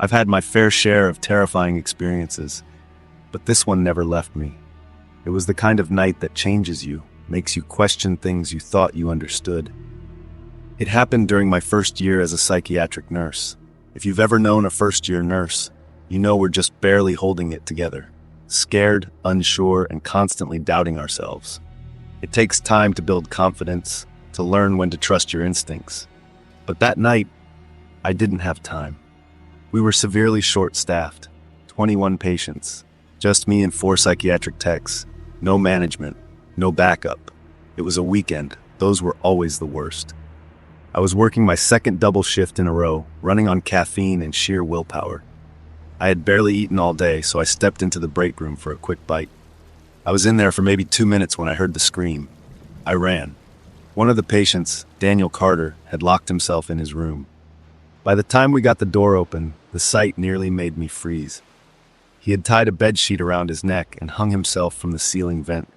I've had my fair share of terrifying experiences, but this one never left me. It was the kind of night that changes you, makes you question things you thought you understood. It happened during my first year as a psychiatric nurse. If you've ever known a first-year nurse, you know we're just barely holding it together, scared, unsure, and constantly doubting ourselves. It takes time to build confidence, to learn when to trust your instincts. But that night, I didn't have time. We were severely short-staffed, 21 patients, just me and 4 psychiatric techs, no management, no backup. It was a weekend. Those were always the worst. I was working my second double shift in a row, running on caffeine and sheer willpower. I had barely eaten all day, so I stepped into the break room for a quick bite. I was in there for maybe 2 minutes when I heard the scream. I ran. One of the patients, Daniel Carter, had locked himself in his room. By the time we got the door open, the sight nearly made me freeze. He had tied a bedsheet around his neck and hung himself from the ceiling vent.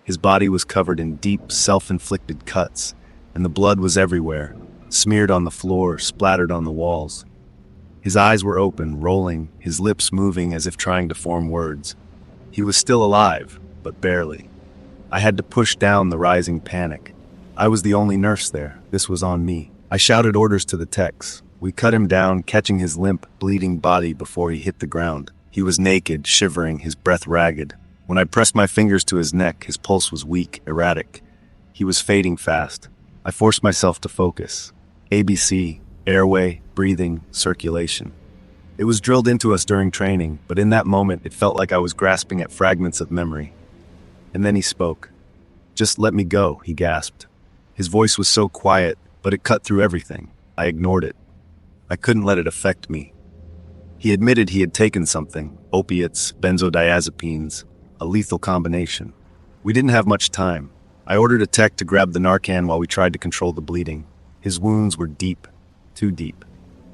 His body was covered in deep, self-inflicted cuts, and the blood was everywhere, smeared on the floor, splattered on the walls. His eyes were open, rolling, his lips moving as if trying to form words. He was still alive, but barely. I had to push down the rising panic. I was the only nurse there. This was on me. I shouted orders to the techs. We cut him down, catching his limp, bleeding body before he hit the ground. He was naked, shivering, his breath ragged. When I pressed my fingers to his neck, his pulse was weak, erratic. He was fading fast. I forced myself to focus. ABC, airway, breathing, circulation. It was drilled into us during training, but in that moment it felt like I was grasping at fragments of memory. And then he spoke. "Just let me go," he gasped. His voice was so quiet, but it cut through everything. I ignored it. I couldn't let it affect me. He admitted he had taken something, opiates, benzodiazepines, a lethal combination. We didn't have much time. I ordered a tech to grab the Narcan while we tried to control the bleeding. His wounds were deep, too deep.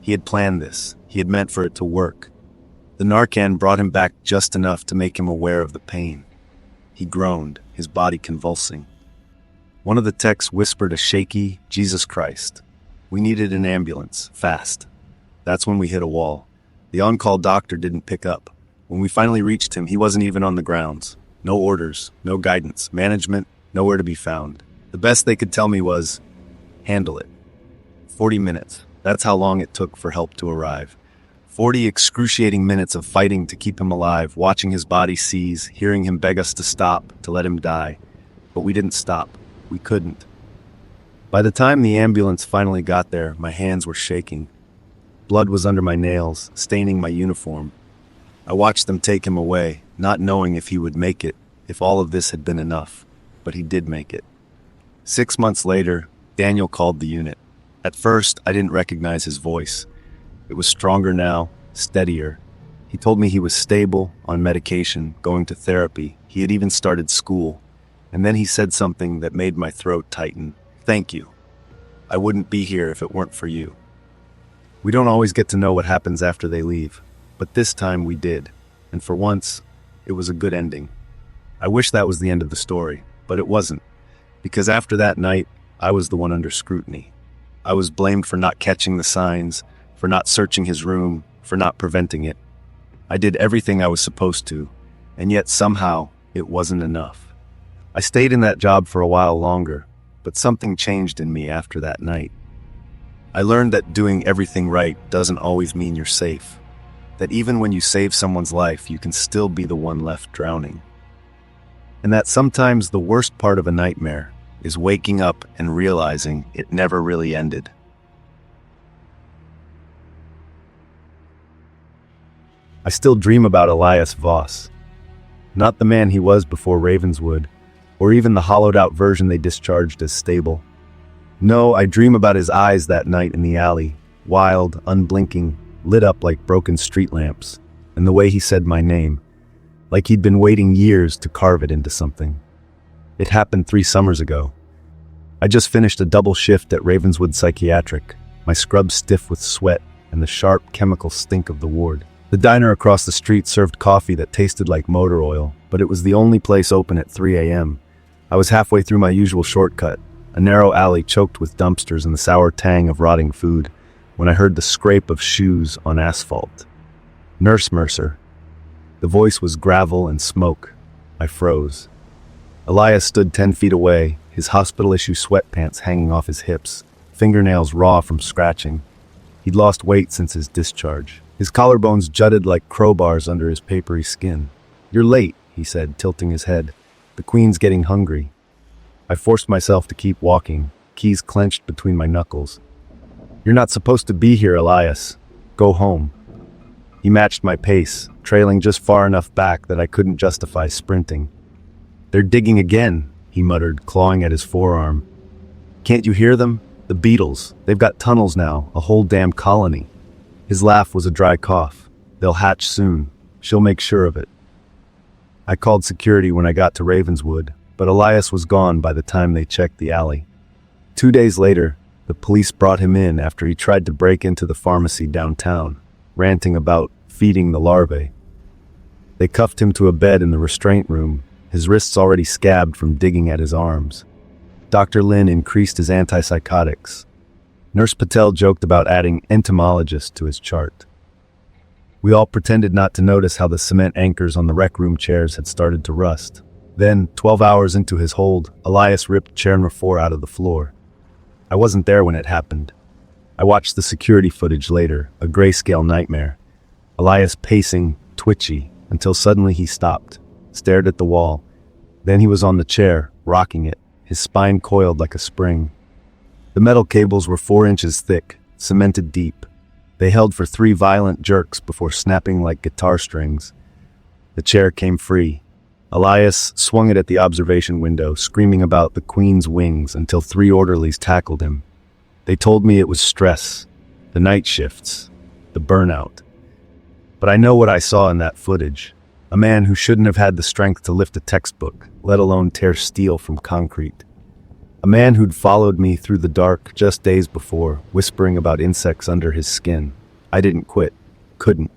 He had planned this. He had meant for it to work. The Narcan brought him back just enough to make him aware of the pain. He groaned, his body convulsing. One of the techs whispered a shaky, "Jesus Christ." We needed an ambulance, fast. That's when we hit a wall. The on-call doctor didn't pick up. When we finally reached him, he wasn't even on the grounds. No orders, no guidance, management, nowhere to be found. The best they could tell me was, handle it. 40 minutes. That's how long it took for help to arrive. 40 excruciating minutes of fighting to keep him alive, watching his body seize, hearing him beg us to stop, to let him die. But we didn't stop. We couldn't. By the time the ambulance finally got there, my hands were shaking. Blood was under my nails, staining my uniform. I watched them take him away, not knowing if he would make it, if all of this had been enough. But he did make it. 6 months later, Daniel called the unit. At first, I didn't recognize his voice. It was stronger now, steadier. He told me he was stable, on medication, going to therapy. He had even started school. And then he said something that made my throat tighten. "Thank you. I wouldn't be here if it weren't for you." We don't always get to know what happens after they leave, but this time we did. And for once, it was a good ending. I wish that was the end of the story, but it wasn't. Because after that night, I was the one under scrutiny. I was blamed for not catching the signs, for not searching his room, for not preventing it. I did everything I was supposed to, and yet somehow it wasn't enough. I stayed in that job for a while longer, but something changed in me after that night. I learned that doing everything right doesn't always mean you're safe. That even when you save someone's life, you can still be the one left drowning. And that sometimes the worst part of a nightmare is waking up and realizing it never really ended. I still dream about Elias Voss. Not the man he was before Ravenswood, or even the hollowed-out version they discharged as stable. No, I dream about his eyes that night in the alley, wild, unblinking, lit up like broken street lamps, and the way he said my name, like he'd been waiting years to carve it into something. It happened 3 summers ago. I just finished a double shift at Ravenswood Psychiatric, my scrub stiff with sweat and the sharp chemical stink of the ward. The diner across the street served coffee that tasted like motor oil, but it was the only place open at 3 a.m. I was halfway through my usual shortcut, a narrow alley choked with dumpsters and the sour tang of rotting food, when I heard the scrape of shoes on asphalt. "Nurse Mercer." The voice was gravel and smoke. I froze. Elias stood 10 feet away, his hospital-issue sweatpants hanging off his hips, fingernails raw from scratching. He'd lost weight since his discharge. His collarbones jutted like crowbars under his papery skin. "You're late," he said, tilting his head. "The Queen's getting hungry." I forced myself to keep walking, keys clenched between my knuckles. "You're not supposed to be here, Elias. Go home." He matched my pace, trailing just far enough back that I couldn't justify sprinting. "They're digging again," he muttered, clawing at his forearm. "Can't you hear them? The beetles. They've got tunnels now, a whole damn colony." His laugh was a dry cough. "They'll hatch soon. She'll make sure of it." I called security when I got to Ravenswood, but Elias was gone by the time they checked the alley. 2 days later, the police brought him in after he tried to break into the pharmacy downtown, ranting about feeding the larvae. They cuffed him to a bed in the restraint room, his wrists already scabbed from digging at his arms. Dr. Lin increased his antipsychotics. Nurse Patel joked about adding entomologist to his chart. We all pretended not to notice how the cement anchors on the rec room chairs had started to rust. Then, 12 hours into his hold, Elias ripped chair number 4 out of the floor. I wasn't there when it happened. I watched the security footage later, a grayscale nightmare. Elias pacing, twitchy, until suddenly he stopped, stared at the wall. Then he was on the chair, rocking it, his spine coiled like a spring. The metal cables were 4 inches thick, cemented deep. They held for 3 violent jerks before snapping like guitar strings. The chair came free. Elias swung it at the observation window, screaming about the Queen's wings until 3 orderlies tackled him. They told me it was stress, the night shifts, the burnout. But I know what I saw in that footage. A man who shouldn't have had the strength to lift a textbook, let alone tear steel from concrete. A man who'd followed me through the dark just days before, whispering about insects under his skin. I didn't quit. Couldn't.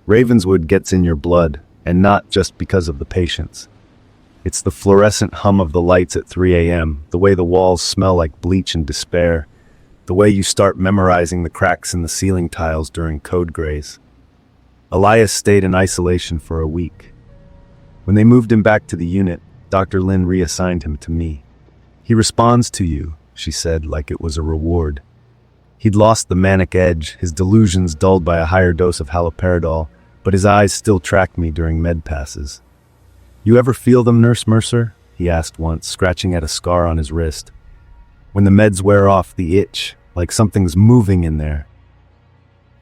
Ravenswood gets in your blood, and not just because of the patients. It's the fluorescent hum of the lights at 3 a.m., the way the walls smell like bleach and despair, the way you start memorizing the cracks in the ceiling tiles during code grays. Elias stayed in isolation for a week. When they moved him back to the unit, Dr. Lin reassigned him to me. "He responds to you," she said, like it was a reward. He'd lost the manic edge, his delusions dulled by a higher dose of haloperidol, but his eyes still tracked me during med passes. "You ever feel them, Nurse Mercer?" he asked once, scratching at a scar on his wrist. "When the meds wear off, the itch, like something's moving in there."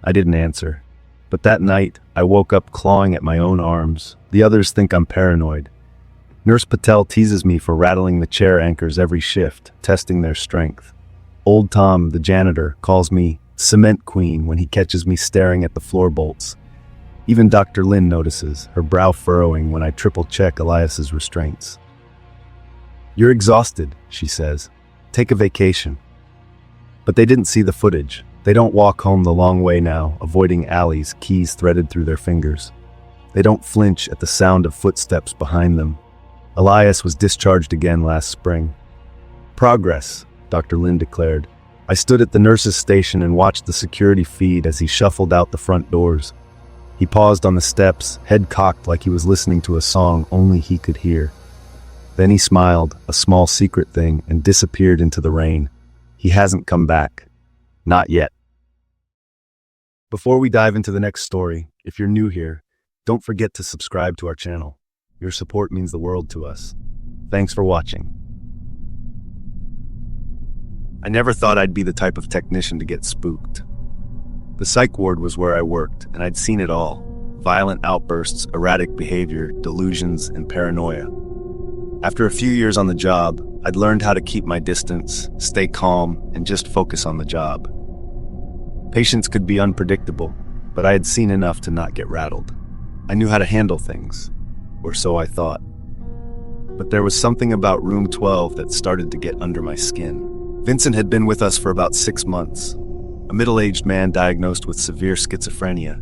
I didn't answer. But that night, I woke up clawing at my own arms. The others think I'm paranoid. Nurse Patel teases me for rattling the chair anchors every shift, testing their strength. Old Tom, the janitor, calls me Cement Queen when he catches me staring at the floor bolts. Even Dr. Lin notices, her brow furrowing when I triple-check Elias's restraints. "You're exhausted," she says. "Take a vacation." But they didn't see the footage. They don't walk home the long way now, avoiding alleys, keys threaded through their fingers. They don't flinch at the sound of footsteps behind them. Elias was discharged again last spring. "Progress," Dr. Lin declared. I stood at the nurse's station and watched the security feed as he shuffled out the front doors. He paused on the steps, head cocked like he was listening to a song only he could hear. Then he smiled, a small secret thing, and disappeared into the rain. He hasn't come back. Not yet. Before we dive into the next story, if you're new here, don't forget to subscribe to our channel. Your support means the world to us. Thanks for watching. I never thought I'd be the type of technician to get spooked. The Psych Ward was where I worked, and I'd seen it all. Violent outbursts, erratic behavior, delusions, and paranoia. After a few years on the job, I'd learned how to keep my distance, stay calm, and just focus on the job. Patients could be unpredictable, but I had seen enough to not get rattled. I knew how to handle things, or so I thought. But there was something about room 12 that started to get under my skin. Vincent had been with us for about 6 months, a middle-aged man diagnosed with severe schizophrenia.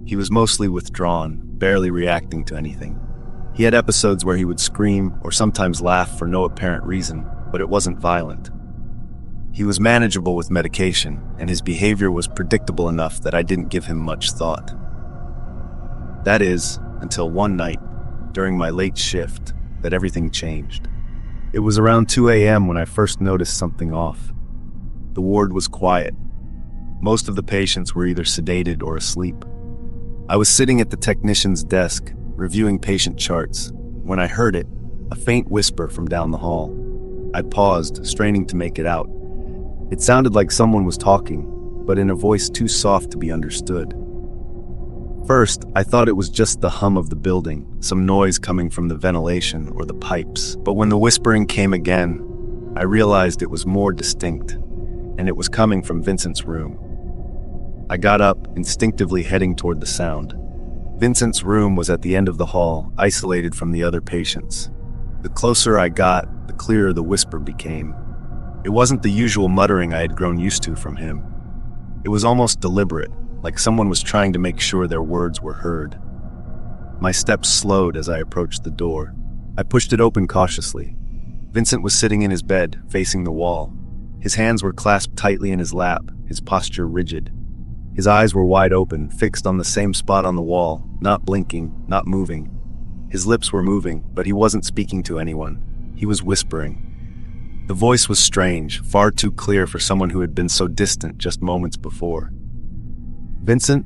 He was mostly withdrawn, barely reacting to anything. He had episodes where he would scream or sometimes laugh for no apparent reason, but it wasn't violent. He was manageable with medication, and his behavior was predictable enough that I didn't give him much thought. That is, until one night, during my late shift, that everything changed. It was around 2 a.m. when I first noticed something off. The ward was quiet. Most of the patients were either sedated or asleep. I was sitting at the technician's desk, reviewing patient charts, when I heard it, a faint whisper from down the hall. I paused, straining to make it out. It sounded like someone was talking, but in a voice too soft to be understood. First, I thought it was just the hum of the building, some noise coming from the ventilation or the pipes. But when the whispering came again, I realized it was more distinct, and it was coming from Vincent's room. I got up, instinctively heading toward the sound. Vincent's room was at the end of the hall, isolated from the other patients. The closer I got, the clearer the whisper became. It wasn't the usual muttering I had grown used to from him. It was almost deliberate, like someone was trying to make sure their words were heard. My steps slowed as I approached the door. I pushed it open cautiously. Vincent was sitting in his bed, facing the wall. His hands were clasped tightly in his lap, his posture rigid. His eyes were wide open, fixed on the same spot on the wall, not blinking, not moving. His lips were moving, but he wasn't speaking to anyone. He was whispering. The voice was strange, far too clear for someone who had been so distant just moments before. "Vincent?"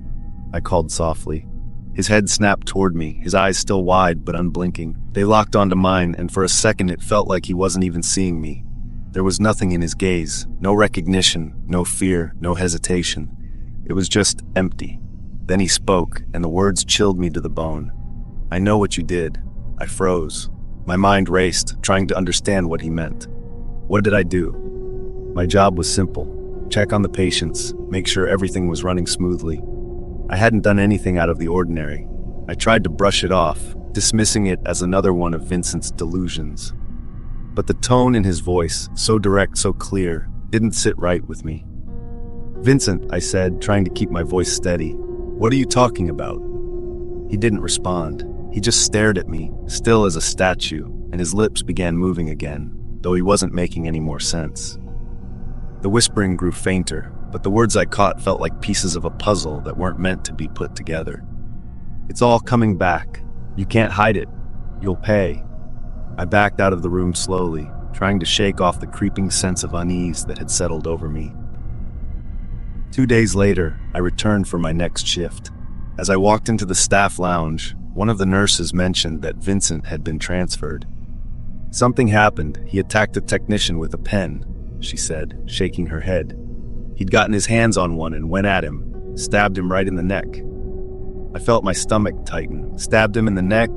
I called softly. His head snapped toward me, his eyes still wide but unblinking. They locked onto mine, and for a second it felt like he wasn't even seeing me. There was nothing in his gaze, no recognition, no fear, no hesitation. It was just empty. Then he spoke, and the words chilled me to the bone. "I know what you did." I froze. My mind raced, trying to understand what he meant. What did I do? My job was simple. Check on the patients, make sure everything was running smoothly. I hadn't done anything out of the ordinary. I tried to brush it off, dismissing it as another one of Vincent's delusions. But the tone in his voice, so direct, so clear, didn't sit right with me. "Vincent," I said, trying to keep my voice steady. "What are you talking about?" He didn't respond. He just stared at me, still as a statue, and his lips began moving again, though he wasn't making any more sense. The whispering grew fainter, but the words I caught felt like pieces of a puzzle that weren't meant to be put together. "It's all coming back. You can't hide it. You'll pay." I backed out of the room slowly, trying to shake off the creeping sense of unease that had settled over me. 2 days later, I returned for my next shift. As I walked into the staff lounge, one of the nurses mentioned that Vincent had been transferred. "Something happened. He attacked a technician with a pen," she said, shaking her head. "He'd gotten his hands on one and went at him, stabbed him right in the neck." I felt my stomach tighten. "Stabbed him in the neck?"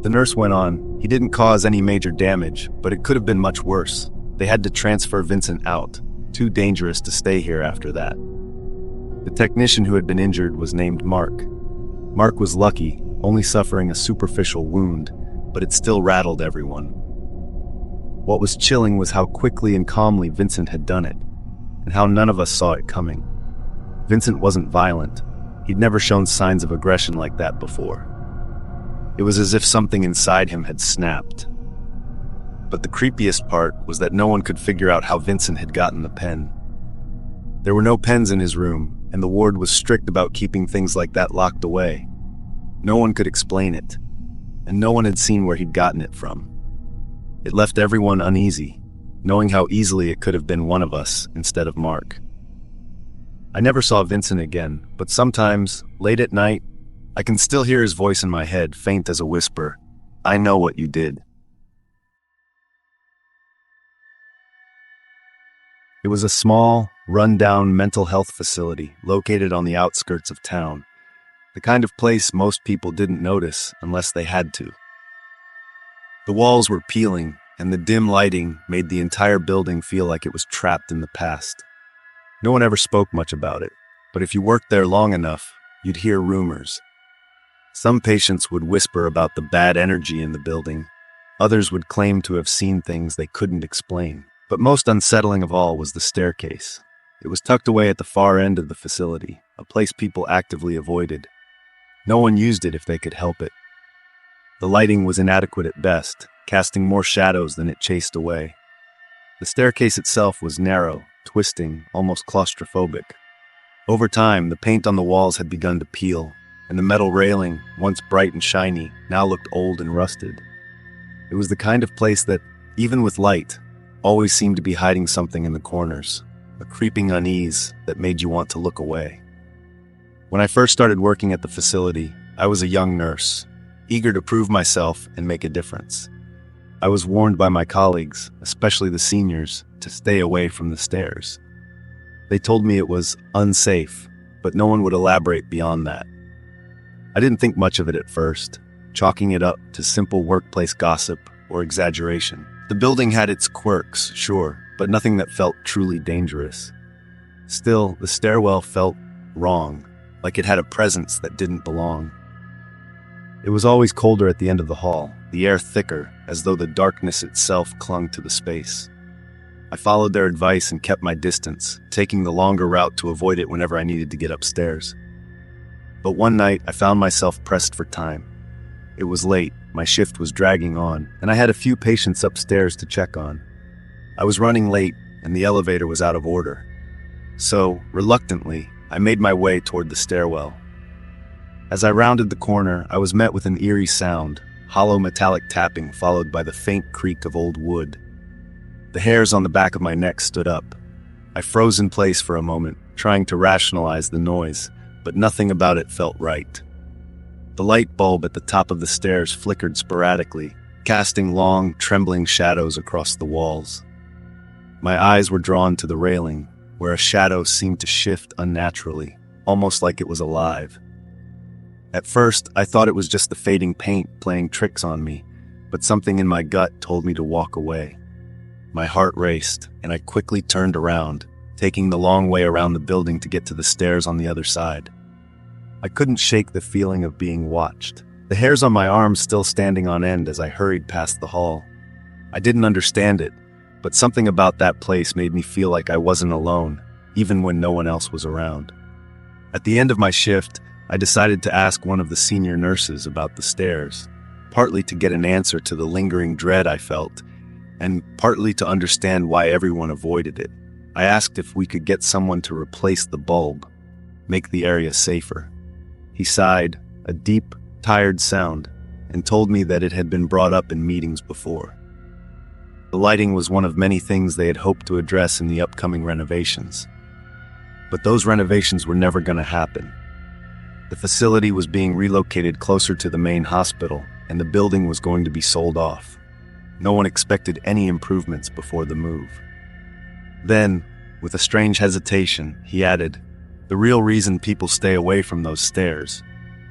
The nurse went on. "He didn't cause any major damage, but it could have been much worse. They had to transfer Vincent out. Too dangerous to stay here after that." The technician who had been injured was named Mark. Mark was lucky, only suffering a superficial wound, but it still rattled everyone. What was chilling was how quickly and calmly Vincent had done it, and how none of us saw it coming. Vincent wasn't violent. He'd never shown signs of aggression like that before. It was as if something inside him had snapped. But the creepiest part was that no one could figure out how Vincent had gotten the pen. There were no pens in his room, and the ward was strict about keeping things like that locked away. No one could explain it, and no one had seen where he'd gotten it from. It left everyone uneasy, knowing how easily it could have been one of us instead of Mark. I never saw Vincent again, but sometimes, late at night, I can still hear his voice in my head, faint as a whisper. "I know what you did." It was a small, run-down mental health facility located on the outskirts of town, the kind of place most people didn't notice unless they had to. The walls were peeling, and the dim lighting made the entire building feel like it was trapped in the past. No one ever spoke much about it, but if you worked there long enough, you'd hear rumors. Some patients would whisper about the bad energy in the building. Others would claim to have seen things they couldn't explain. But most unsettling of all was the staircase. It was tucked away at the far end of the facility, a place people actively avoided. No one used it if they could help it. The lighting was inadequate at best, casting more shadows than it chased away. The staircase itself was narrow, twisting, almost claustrophobic. Over time, the paint on the walls had begun to peel, and the metal railing, once bright and shiny, now looked old and rusted. It was the kind of place that, even with light, always seemed to be hiding something in the corners, a creeping unease that made you want to look away. When I first started working at the facility, I was a young nurse, eager to prove myself and make a difference. I was warned by my colleagues, especially the seniors, to stay away from the stairs. They told me it was unsafe, but no one would elaborate beyond that. I didn't think much of it at first, chalking it up to simple workplace gossip or exaggeration. The building had its quirks, sure, but nothing that felt truly dangerous. Still, the stairwell felt wrong, like it had a presence that didn't belong. It was always colder at the end of the hall, the air thicker, as though the darkness itself clung to the space. I followed their advice and kept my distance, taking the longer route to avoid it whenever I needed to get upstairs. But one night, I found myself pressed for time. It was late, my shift was dragging on, and I had a few patients upstairs to check on. I was running late, and the elevator was out of order. So, reluctantly, I made my way toward the stairwell. As I rounded the corner, I was met with an eerie sound, hollow metallic tapping followed by the faint creak of old wood. The hairs on the back of my neck stood up. I froze in place for a moment, trying to rationalize the noise, but nothing about it felt right. The light bulb at the top of the stairs flickered sporadically, casting long, trembling shadows across the walls. My eyes were drawn to the railing, where a shadow seemed to shift unnaturally, almost like it was alive. At first, I thought it was just the fading paint playing tricks on me, but something in my gut told me to walk away. My heart raced, and I quickly turned around, taking the long way around the building to get to the stairs on the other side. I couldn't shake the feeling of being watched, the hairs on my arms still standing on end as I hurried past the hall. I didn't understand it, but something about that place made me feel like I wasn't alone, even when no one else was around. At the end of my shift, I decided to ask one of the senior nurses about the stairs, partly to get an answer to the lingering dread I felt, and partly to understand why everyone avoided it. I asked if we could get someone to replace the bulb, make the area safer. He sighed, a deep, tired sound, and told me that it had been brought up in meetings before. The lighting was one of many things they had hoped to address in the upcoming renovations. But those renovations were never going to happen. The facility was being relocated closer to the main hospital, and the building was going to be sold off. No one expected any improvements before the move. Then, with a strange hesitation, he added, "The real reason people stay away from those stairs,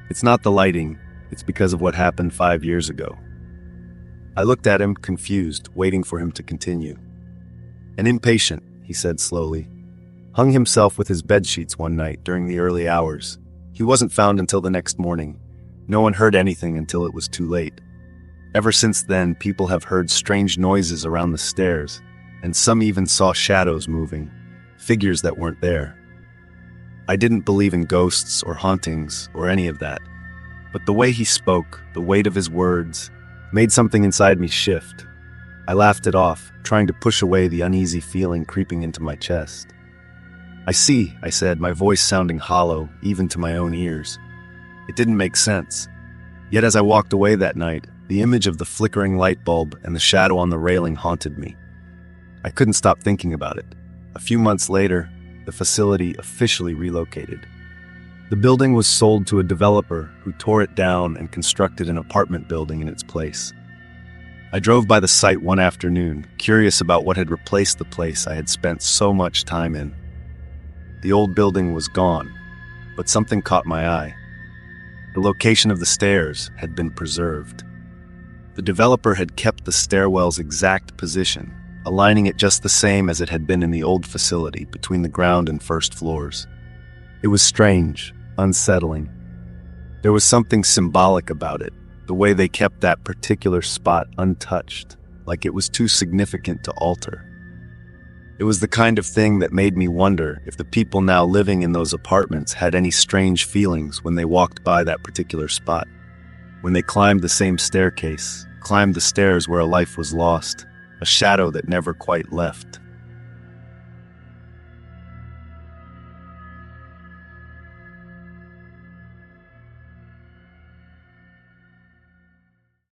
it's not the lighting, it's because of what happened 5 years ago." I looked at him, confused, waiting for him to continue. "An inpatient," he said slowly, "hung himself with his bedsheets one night during the early hours. He wasn't found until the next morning. No one heard anything until it was too late. Ever since then, people have heard strange noises around the stairs, and some even saw shadows moving, figures that weren't there. I didn't believe in ghosts or hauntings or any of that, but the way he spoke, the weight of his words, made something inside me shift. I laughed it off, trying to push away the uneasy feeling creeping into my chest. "I see," I said, my voice sounding hollow, even to my own ears. It didn't make sense. Yet as I walked away that night, the image of the flickering light bulb and the shadow on the railing haunted me. I couldn't stop thinking about it. A few months later, the facility officially relocated. The building was sold to a developer who tore it down and constructed an apartment building in its place. I drove by the site one afternoon, curious about what had replaced the place I had spent so much time in. The old building was gone, but something caught my eye. The location of the stairs had been preserved. The developer had kept the stairwell's exact position, aligning it just the same as it had been in the old facility between the ground and first floors. It was strange, unsettling. There was something symbolic about it, the way they kept that particular spot untouched, like it was too significant to alter. It was the kind of thing that made me wonder if the people now living in those apartments had any strange feelings when they walked by that particular spot, when they climbed the same staircase, climbed the stairs where a life was lost, a shadow that never quite left.